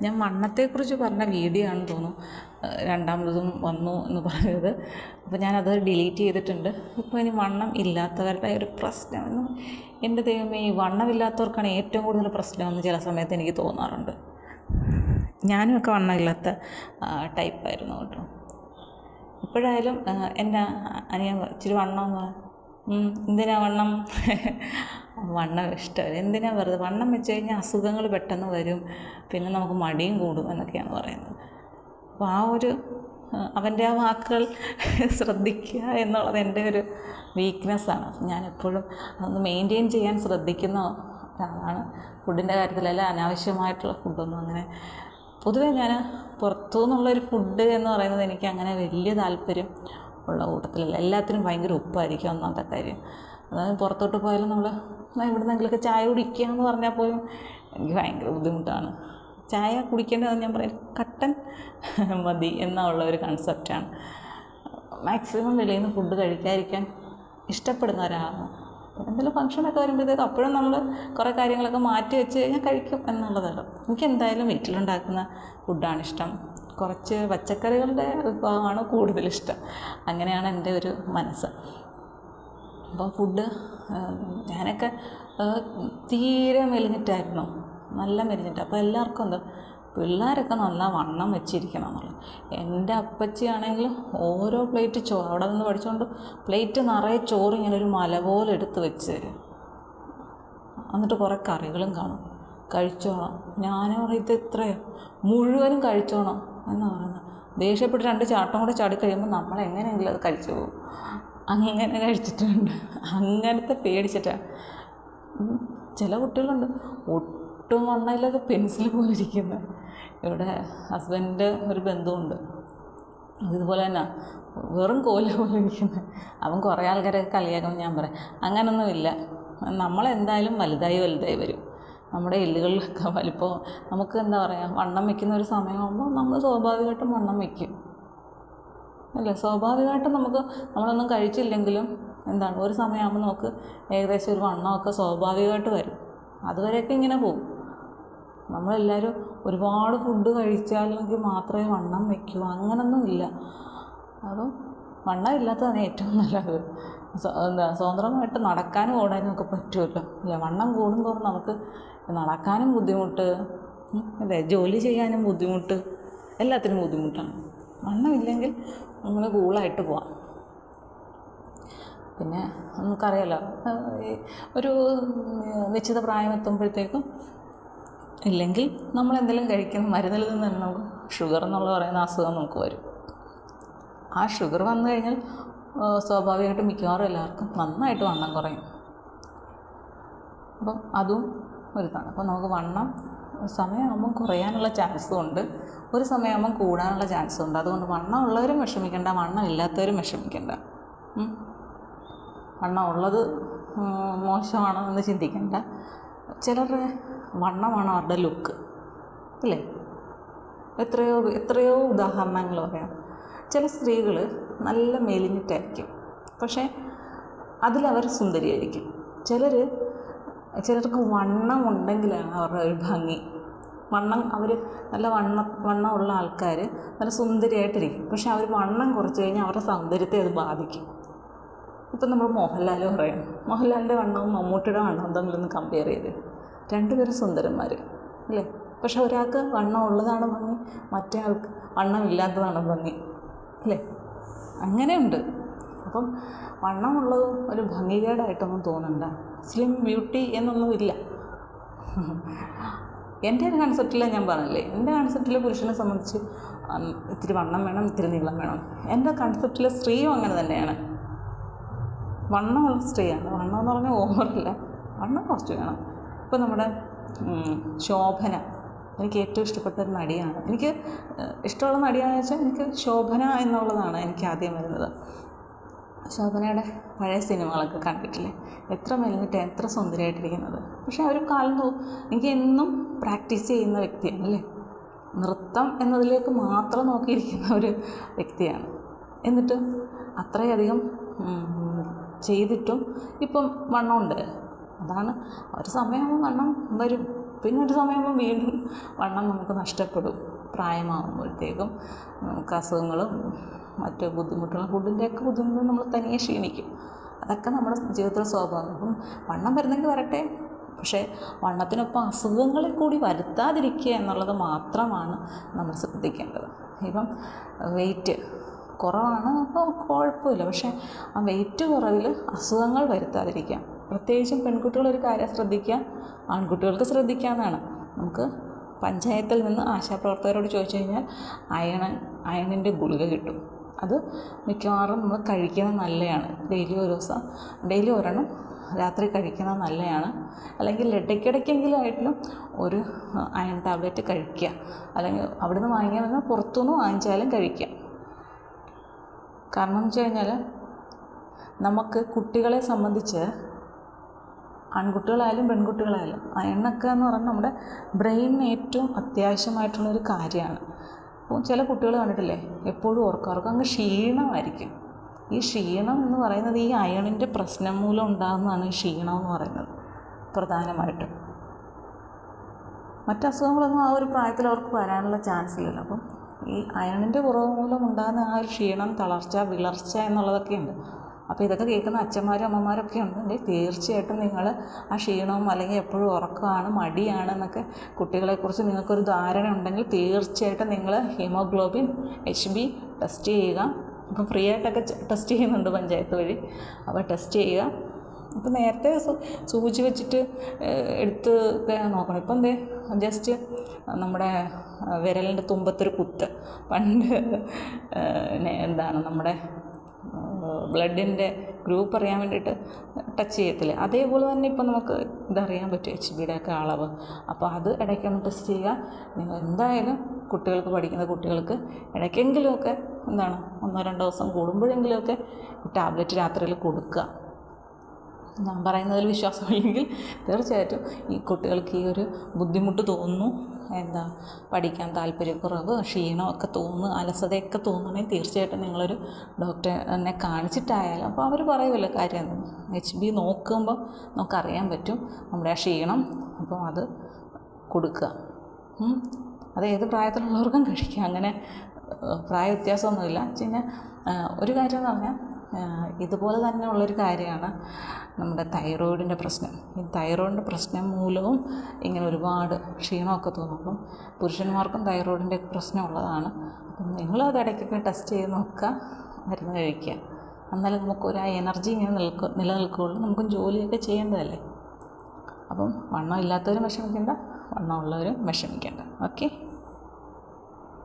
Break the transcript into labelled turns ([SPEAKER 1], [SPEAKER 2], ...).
[SPEAKER 1] ഞാൻ വണ്ണത്തെക്കുറിച്ച് പറഞ്ഞ വീഡിയോ ആണെന്ന് തോന്നുന്നു രണ്ടാമതും വന്നു എന്ന് പറഞ്ഞത്. അപ്പോൾ ഞാനത് ഡിലീറ്റ് ചെയ്തിട്ടുണ്ട്. ഇപ്പോൾ ഇനി വണ്ണം ഇല്ലാത്തവരുടെ ഒരു പ്രശ്നം, എൻ്റെ ദൈവമേ, ഈ വണ്ണമില്ലാത്തവർക്കാണ് ഏറ്റവും കൂടുതൽ പ്രശ്നമെന്ന് ചില സമയത്ത് എനിക്ക് തോന്നാറുണ്ട്. ഞാനും ഒക്കെ വണ്ണമില്ലാത്ത ടൈപ്പായിരുന്നു കേട്ടോ. ഇപ്പോഴായാലും എൻ്റെ അനിയൻ ഇച്ചിരി വണ്ണം എന്തിനാ വണ്ണം വണ്ണം ഇഷ്ടമല്ല, എന്തിനാ വെറുതെ വണ്ണം വെച്ച് കഴിഞ്ഞാൽ അസുഖങ്ങൾ പെട്ടെന്ന് വരും, പിന്നെ നമുക്ക് മടിയും കൂടും എന്നൊക്കെയാണ് പറയുന്നത്. അപ്പോൾ ആ ഒരു അവൻ്റെ ആ വാക്കുകൾ ശ്രദ്ധിക്കുക എന്നുള്ളത് എൻ്റെ ഒരു വീക്ക്നെസ്സാണ്. ഞാനെപ്പോഴും അതൊന്ന് മെയിൻറ്റെയിൻ ചെയ്യാൻ ശ്രദ്ധിക്കുന്ന ഒരാളാണ്. ഫുഡിൻ്റെ കാര്യത്തിലല്ല, അനാവശ്യമായിട്ടുള്ള ഫുഡൊന്നും അങ്ങനെ പൊതുവേ ഞാൻ പുറത്തു നിന്നുള്ളൊരു ഫുഡ് എന്ന് പറയുന്നത് എനിക്ക് അങ്ങനെ വലിയ താല്പര്യം ഉള്ള കൂട്ടത്തിലല്ല. എല്ലാത്തിനും ഭയങ്കര ഉപ്പായിരിക്കും ഒന്നാമത്തെ കാര്യം. അതായത് പുറത്തോട്ട് പോയാലും നമ്മൾ എവിടുന്നെങ്കിലുമൊക്കെ ചായ കുടിക്കുക എന്ന് പറഞ്ഞാൽ പോലും എനിക്ക് ഭയങ്കര ബുദ്ധിമുട്ടാണ്. ചായ കുടിക്കേണ്ടത് ഞാൻ പറയും കട്ടൻ മതി എന്നുള്ള ഒരു കൺസെപ്റ്റാണ്. മാക്സിമം വെളിയിൽ നിന്ന് ഫുഡ് കഴിക്കാതിരിക്കാൻ ഇഷ്ടപ്പെടുന്ന ഒരാളാണ്. എന്തെങ്കിലും ഫംഗ്ഷനൊക്കെ വരുമ്പോഴത്തേക്കും അപ്പോഴും നമ്മൾ കുറേ കാര്യങ്ങളൊക്കെ മാറ്റി വെച്ച് കഴിഞ്ഞാൽ കഴിക്കും എന്നുള്ളതല്ല. എനിക്ക് എന്തായാലും വീട്ടിലുണ്ടാക്കുന്ന ഫുഡാണ് ഇഷ്ടം. കുറച്ച് പച്ചക്കറികളുടെ വിഭവമാണ് കൂടുതലിഷ്ടം. അങ്ങനെയാണ് എൻ്റെ ഒരു മനസ്സ്. അപ്പോൾ ഫുഡ് ഞാനൊക്കെ തീരെ മെലിഞ്ഞിട്ടായിരുന്നു, നല്ല മെലിഞ്ഞിട്ട്. അപ്പോൾ എല്ലാവർക്കും എന്താ, പിള്ളേരൊക്കെ നല്ല വണ്ണം വെച്ചിരിക്കണം എന്നുള്ളത്. എൻ്റെ അപ്പച്ചിയാണെങ്കിൽ ഓരോ പ്ലേറ്റ് ചോറ് അവിടെ നിന്ന് പഠിച്ചുകൊണ്ട് പ്ലേറ്റ് നിറയെ ചോറ് ഇങ്ങനെ ഒരു മല പോലെ എടുത്ത് വെച്ച് തരും. എന്നിട്ട് കുറേ കറികളും കാണും, കഴിച്ചോണം. ഞാനും ഇത് ഇത്രയോ മുഴുവനും കഴിച്ചോണം എന്ന് പറയുന്നത്. ദേഷ്യപ്പെട്ട് 2 ചാട്ടം കൂടെ ചാടി കഴിയുമ്പോൾ നമ്മൾ എങ്ങനെയെങ്കിലും അത് കഴിച്ചു പോകും. അങ്ങനെ കഴിച്ചിട്ടുണ്ട്. അങ്ങനത്തെ പേടിച്ചിട്ടാണ്. ചില കുട്ടികളുണ്ട് ഒട്ടും വണ്ണമില്ലാതെ പെൻസിൽ പോലെ ഇരിക്കുന്നത്. ഇവിടെ ഹസ്ബൻഡിൻ്റെ ഒരു ബന്ധുവുണ്ട്, ഇതുപോലെ തന്നെ വെറും കോല പോലെ ഇരിക്കുന്നത്. അവൻ കുറേ ആൾക്കാരൊക്കെ കളിയാക്കുമ്പോൾ ഞാൻ പറയാം അങ്ങനൊന്നുമില്ല, നമ്മളെന്തായാലും വലുതായി വരും. നമ്മുടെ എല്ലുകളിലൊക്കെ വലിപ്പം നമുക്ക് എന്താ പറയുക, വണ്ണം വയ്ക്കുന്ന ഒരു സമയമാകുമ്പോൾ നമ്മൾ സ്വാഭാവികമായിട്ടും വണ്ണം വയ്ക്കും അല്ലേ. സ്വാഭാവികമായിട്ടും നമ്മളൊന്നും കഴിച്ചില്ലെങ്കിലും എന്താണ് ഒരു സമയമാകുമ്പോൾ നമുക്ക് ഏകദേശം ഒരു വണ്ണമൊക്കെ സ്വാഭാവികമായിട്ട് വരും. അതുവരെയൊക്കെ ഇങ്ങനെ പോകും. നമ്മളെല്ലാവരും ഒരുപാട് ഫുഡ് കഴിച്ചാലെങ്കിൽ മാത്രമേ വണ്ണം വയ്ക്കൂ, അങ്ങനൊന്നുമില്ല. അപ്പം വണ്ണം ഇല്ലാത്തതാണ് ഏറ്റവും നല്ലത്. സ്വതന്ത്രമായിട്ട് നടക്കാനും ഓടാനും ഒക്കെ പറ്റുമല്ലോ അല്ലേ. വണ്ണം കൂടുന്തോറും നമുക്ക് നടക്കാനും ബുദ്ധിമുട്ട് അല്ലേ, ജോലി ചെയ്യാനും ബുദ്ധിമുട്ട്, എല്ലാത്തിനും ബുദ്ധിമുട്ടാണ്. വണ്ണമില്ലെങ്കിൽ നമ്മൾ കൂളായിട്ട് പോവാം. പിന്നെ നമുക്കറിയാലോ, ഒരു നിശ്ചിത പ്രായം എത്തുമ്പോഴത്തേക്കും ഇല്ലെങ്കിൽ നമ്മൾ എന്തെങ്കിലും കഴിക്കുന്ന മരുന്നിൽ നിന്ന് തന്നെ നമുക്ക് ഷുഗർ എന്നുള്ള പറയുന്ന അസുഖം നമുക്ക് വരും. ആ ഷുഗർ വന്നു കഴിഞ്ഞാൽ സ്വാഭാവികമായിട്ടും മിക്കവാറും എല്ലാവർക്കും നന്നായിട്ട് വണ്ണം കുറയും. അപ്പം അതും ഒരിതാണ്. അപ്പോൾ നമുക്ക് വണ്ണം സമയമാകുമ്പം കുറയാനുള്ള ചാൻസും ഉണ്ട്, ഒരു സമയമാകുമ്പം കൂടാനുള്ള ചാൻസും ഉണ്ട്. അതുകൊണ്ട് വണ്ണം ഉള്ളവരും വിഷമിക്കേണ്ട, വണ്ണം ഇല്ലാത്തവരും വിഷമിക്കേണ്ട. വണ്ണം ഉള്ളത് മോശമാണോ എന്ന് ചിന്തിക്കേണ്ട. ചിലരുടെ വണ്ണമാണ് അവരുടെ ലുക്ക് അല്ലേ. എത്രയോ ഉദാഹരണങ്ങൾ പറയാം. ചില സ്ത്രീകൾ നല്ല മെലിഞ്ഞിട്ടായിരിക്കും, പക്ഷേ അതിലവർ സുന്ദരിയായിരിക്കും. ചിലർക്ക് വണ്ണം ഉണ്ടെങ്കിലാണ് അവരുടെ ഒരു ഭംഗി. അവർ നല്ല വണ്ണമുള്ള ആൾക്കാർ നല്ല സുന്ദരിയായിട്ടിരിക്കും, പക്ഷെ അവർ വണ്ണം കുറച്ച് കഴിഞ്ഞാൽ അവരുടെ സൗന്ദര്യത്തെ അത് ബാധിക്കും. ഇപ്പം നമ്മൾ മോഹൻലാൽ പറയാം, മോഹൻലാലിൻ്റെ വണ്ണവും മമ്മൂട്ടിയുടെ വണ്ണവും തമ്മിലൊന്ന് കമ്പയർ ചെയ്ത്, രണ്ടുപേരും സുന്ദരന്മാർ അല്ലേ. പക്ഷെ ഒരാൾക്ക് വണ്ണം ഉള്ളതാണ് ഭംഗി, മറ്റേ ആൾക്ക് വണ്ണം ഇല്ലാത്തതാണ് ഭംഗി അല്ലേ. അങ്ങനെയുണ്ട്. അപ്പം വണ്ണമുള്ളതും ഒരു ഭംഗികേടായിട്ടൊന്നും തോന്നണ്ട. സ്ലിം ബ്യൂട്ടി എന്നൊന്നുമില്ല. എൻ്റെ ഒരു കൺസെപ്റ്റിൽ ഞാൻ പറഞ്ഞില്ലേ, എൻ്റെ കൺസെപ്റ്റിൽ പുരുഷനെ സംബന്ധിച്ച് ഇത്തിരി വണ്ണം വേണം, ഇത്തിരി നീളം വേണം. എൻ്റെ കൺസെപ്റ്റിൽ സ്ത്രീയും അങ്ങനെ തന്നെയാണ്. വണ്ണമുള്ള സ്ത്രീയാണ്. വണ്ണം എന്ന് പറഞ്ഞാൽ ഓവറല്ല, വണ്ണം കുറച്ച് വേണം. ഇപ്പോൾ നമ്മുടെ ശോഭന എനിക്ക് ഏറ്റവും ഇഷ്ടപ്പെട്ട ഒരു നടിയാണ്. എനിക്ക് ഇഷ്ടമുള്ള നടിയാണെന്ന് വെച്ചാൽ എനിക്ക് ശോഭന എന്നുള്ളതാണ് എനിക്ക് ആദ്യം വരുന്നത്. ശോഭനയുടെ പഴയ സിനിമകളൊക്കെ കണ്ടിട്ടില്ലേ, എത്ര മെലിഞ്ഞിട്ട് എത്ര സുന്ദരിയായിട്ടിരിക്കുന്നത്. പക്ഷേ ആ ഒരു കാലം എനിക്ക് എന്നും പ്രാക്ടീസ് ചെയ്യുന്ന വ്യക്തിയാണ് അല്ലേ. നൃത്തം എന്നതിലേക്ക് മാത്രം നോക്കിയിരിക്കുന്ന ഒരു വ്യക്തിയാണ്. എന്നിട്ട് അത്രയധികം ചെയ്തിട്ടും ഇപ്പം വണ്ണമുണ്ട്. അതാണ് ഒരു സമയമാകുമ്പോൾ വണ്ണം വരും. പിന്നെ ഒരു സമയമാകുമ്പോൾ വീണ്ടും വണ്ണം നമുക്ക് നഷ്ടപ്പെടും. പ്രായമാകുമ്പോഴത്തേക്കും നമുക്ക് അസുഖങ്ങളും മറ്റ് ബുദ്ധിമുട്ടുകളും ഫുഡിൻ്റെയൊക്കെ ബുദ്ധിമുട്ടും നമ്മൾ തനിയെ ക്ഷീണിക്കും. അതൊക്കെ നമ്മുടെ ജീവിതത്തിൽ സ്വാഭാവികം. അപ്പം വണ്ണം വരുന്നെങ്കിൽ വരട്ടെ, പക്ഷേ വണ്ണത്തിനൊപ്പം അസുഖങ്ങളെ കൂടി വരുത്താതിരിക്കുക എന്നുള്ളത് മാത്രമാണ് നമ്മൾ ശ്രദ്ധിക്കേണ്ടത്. ഇപ്പം വെയിറ്റ് കുറവാണ്, അപ്പോൾ കുഴപ്പമില്ല. പക്ഷേ ആ വെയിറ്റ് കുറവിൽ അസുഖങ്ങൾ വരുത്താതിരിക്കാം. പ്രത്യേകിച്ചും പെൺകുട്ടികളൊരു കാര്യം ശ്രദ്ധിക്കുക, ആൺകുട്ടികൾക്ക് ശ്രദ്ധിക്കാവുന്നതാണ്. നമുക്ക് പഞ്ചായത്തിൽ നിന്ന് ആശാപ്രവർത്തകരോട് ചോദിച്ചു കഴിഞ്ഞാൽ അയണിൻ്റെ ഗുളിക കിട്ടും. അത് മിക്കവാറും നമ്മൾ കഴിക്കുന്നത് നല്ലതാണ്. ഡെയിലി ഒരെണ്ണം രാത്രി കഴിക്കുന്നത് നല്ലതാണ്. അല്ലെങ്കിൽ ഇടയ്ക്കിടയ്ക്കെങ്കിലും ആയിട്ടും ഒരു അയൺ ടാബ്ലറ്റ് കഴിക്കുക. അല്ലെങ്കിൽ അവിടുന്ന് വാങ്ങിയാൽ പുറത്തുനിന്ന് വാങ്ങിച്ചാലും കഴിക്കുക. കാരണം എന്ന് വെച്ച് കഴിഞ്ഞാൽ നമുക്ക് കുട്ടികളെ സംബന്ധിച്ച് ആൺകുട്ടികളായാലും പെൺകുട്ടികളായാലും അയണൊക്കെ എന്ന് പറഞ്ഞാൽ നമ്മുടെ ബ്രെയിനിന് ഏറ്റവും അത്യാവശ്യമായിട്ടുള്ളൊരു കാര്യമാണ്. അപ്പോൾ ചില കുട്ടികൾ കണ്ടിട്ടില്ലേ, എപ്പോഴും ഓർക്കും അങ്ങ് ക്ഷീണമായിരിക്കും. ഈ ക്ഷീണം എന്ന് പറയുന്നത് ഈ അയണിൻ്റെ പ്രശ്നം മൂലം ഉണ്ടാകുന്നതാണ് ഈ ക്ഷീണം എന്ന് പറയുന്നത് പ്രധാനമായിട്ടും. മറ്റസുഖങ്ങളൊന്നും ആ ഒരു പ്രായത്തിൽ അവർക്ക് വരാനുള്ള ചാൻസ് ഇല്ലല്ലോ. അപ്പം ഈ അയണിൻ്റെ കുറവ് മൂലം ഉണ്ടാകുന്ന ആ ഒരു ക്ഷീണം, തളർച്ച, വിളർച്ച എന്നുള്ളതൊക്കെ ഉണ്ട്. അപ്പോൾ ഇതൊക്കെ കേൾക്കുന്ന അച്ഛന്മാരും അമ്മമാരൊക്കെ ഉണ്ടെങ്കിൽ തീർച്ചയായിട്ടും നിങ്ങൾ ആ ക്ഷീണവും അല്ലെങ്കിൽ എപ്പോഴും ഉറക്കമാണ്, മടിയാണ് എന്നൊക്കെ കുട്ടികളെക്കുറിച്ച് നിങ്ങൾക്കൊരു ധാരണ ഉണ്ടെങ്കിൽ തീർച്ചയായിട്ടും നിങ്ങൾ ഹീമോഗ്ലോബിൻ HB ടെസ്റ്റ് ചെയ്യുക. ഇപ്പം ഫ്രീ ആയിട്ടൊക്കെ ടെസ്റ്റ് ചെയ്യുന്നുണ്ട് പഞ്ചായത്ത് വഴി. അപ്പോൾ ടെസ്റ്റ് ചെയ്യുക. അപ്പോൾ നേരത്തെ സൂചി വെച്ചിട്ട് എടുത്ത് നോക്കണം. ഇപ്പം ജസ്റ്റ് നമ്മുടെ വിരലിൻ്റെ തുമ്പത്തൊരു കുത്ത്, പണ്ട് നമ്മുടെ ബ്ലഡിൻ്റെ ഗ്രൂപ്പ് അറിയാൻ വേണ്ടിയിട്ട് ടച്ച് ചെയ്യത്തില്ലേ, അതേപോലെ തന്നെ ഇപ്പം നമുക്ക് ഇതറിയാൻ പറ്റും HBയുടെ ഒക്കെ അളവ്. അപ്പോൾ അത് ഇടയ്ക്കൊന്ന് ടെസ്റ്റ് ചെയ്യുക. നിങ്ങൾ എന്തായാലും പഠിക്കുന്ന കുട്ടികൾക്ക് ഇടയ്ക്കെങ്കിലുമൊക്കെ 1-2 ദിവസം കൂടുമ്പോഴെങ്കിലുമൊക്കെ ടാബ്ലറ്റ് രാത്രിയിൽ കൊടുക്കുക. ഞാൻ പറയുന്നതിൽ വിശ്വാസമില്ലെങ്കിൽ തീർച്ചയായിട്ടും ഈ കുട്ടികൾക്ക് ഈ ഒരു ബുദ്ധിമുട്ട് തോന്നുന്നു, പഠിക്കാൻ താല്പര്യക്കുറവ്, ക്ഷീണമൊക്കെ തോന്നുന്നു, അലസതയൊക്കെ തോന്നുകയാണെങ്കിൽ തീർച്ചയായിട്ടും നിങ്ങളൊരു ഡോക്ടറിനെ കാണിച്ചിട്ടായാലും, അപ്പോൾ അവർ പറയുമല്ലോ കാര്യം HB നോക്കുമ്പോൾ നമുക്കറിയാൻ പറ്റും നമ്മുടെ ആ ക്ഷീണം. അപ്പം അത് കൊടുക്കുക. അത് ഏത് പ്രായത്തിലുള്ളവർക്കും കഴിക്കുക. അങ്ങനെ പ്രായ വ്യത്യാസമൊന്നുമില്ല. പിന്നെ ഒരു കാര്യം എന്ന് പറഞ്ഞാൽ ഇതുപോലെ തന്നെ ഉള്ളൊരു കാര്യമാണ് നമ്മുടെ തൈറോയിഡിൻ്റെ പ്രശ്നം. ഈ തൈറോയിഡിൻ്റെ പ്രശ്നം മൂലവും ഇങ്ങനെ ഒരുപാട് ക്ഷീണമൊക്കെ തോന്നും. അപ്പം പുരുഷന്മാർക്കും തൈറോയിഡിൻ്റെ പ്രശ്നം ഉള്ളതാണ്. അപ്പം നിങ്ങളത് ഇടയ്ക്കൊക്കെ ടെസ്റ്റ് ചെയ്ത് നോക്കുക, മരുന്ന് കഴിക്കുക. എന്നാലും നമുക്കൊരു എനർജി ഇങ്ങനെ നിലനിൽക്കുകയുള്ളൂ. നമുക്കും ജോലിയൊക്കെ ചെയ്യേണ്ടതല്ലേ. അപ്പം വണ്ണം ഇല്ലാത്തവരും വിഷമിക്കേണ്ട, വണ്ണം ഉള്ളവരും വിഷമിക്കേണ്ട. ഓക്കെ.